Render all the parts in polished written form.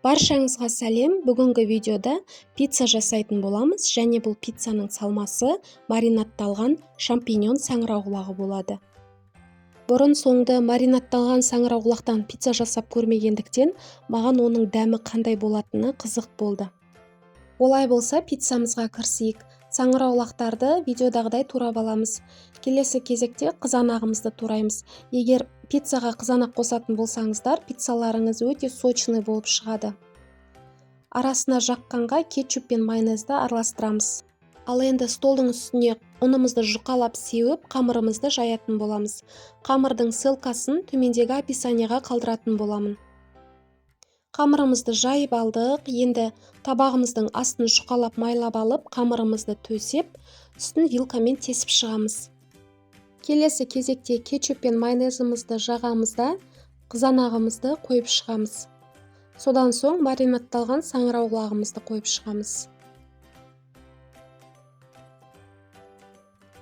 Баршаңызға сәлем. Бүгінгі видеода пицца жасайтын боламыз, және бұл пиццаның салмасы маринадталған шампиньон саңырауқұлағы болады. Бұрын соңды маринадталған саңырауқұлақтан пицца жасап көрмегендіктен, маған оның дәмі қандай болатыны қызық болды. Олай болса, пиццамызға кірісейік. Саңырауқұлақтарды видеодағыдай турап аламыз. Келесі кезекте қызанағымызды тураймыз. Егер пиццаға қызанақ қосатын болсаңыздар, пиццаларыңыз өте сочный болып шығады. Арасына жаққанға кетчуп пен майонезді араластырамыз. Ал енді столдың үстіне ұнымызды жұқалап сеуіп, қамырымызды жаятын боламыз. Қамырдың ссылкасын төмендегі описанияға қалдыратын боламын. Қамырымызды жайып алдық. Енді табағымыздың астын жұқалап майлап алып, қамырымызды төсеп, үстін вилкамен тесіп шығамыз. Келесі кезекте кетчуп пен майонезімізді жағамызда, қызанағымызды қойып шығамыз. Содан соң маринадталған саңырауқұлағымызды қойып шығамыз.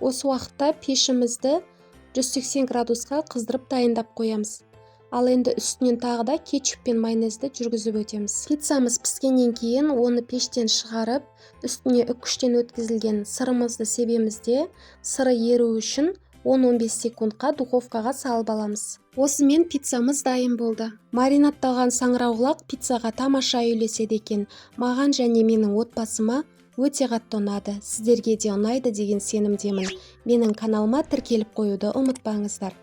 Осы уақытта пешімізді 180 градусқа қыздырып дайындап қоямыз. Ал енді үстінен тағы да кетчуп пен майонезді жүргізіп өтеміз. Пиццамыз піскеннен кейін оны пештен шығарып, үстіне үккіштен өткізілген сырымызды себеміз де, сыры еру үшін 10-15 секундқа духовкаға салып аламыз. Осымен пиццамыз дайын болды. Маринадталған саңырауқұлақ пиццаға тамаша үйлеседі екен. Маған және менің отбасыма өте қатты ұнады. Сіздерге де ұнайды деген сенімдемін. Менің каналыма тіркеліп қоюды ұмытпаңыздар.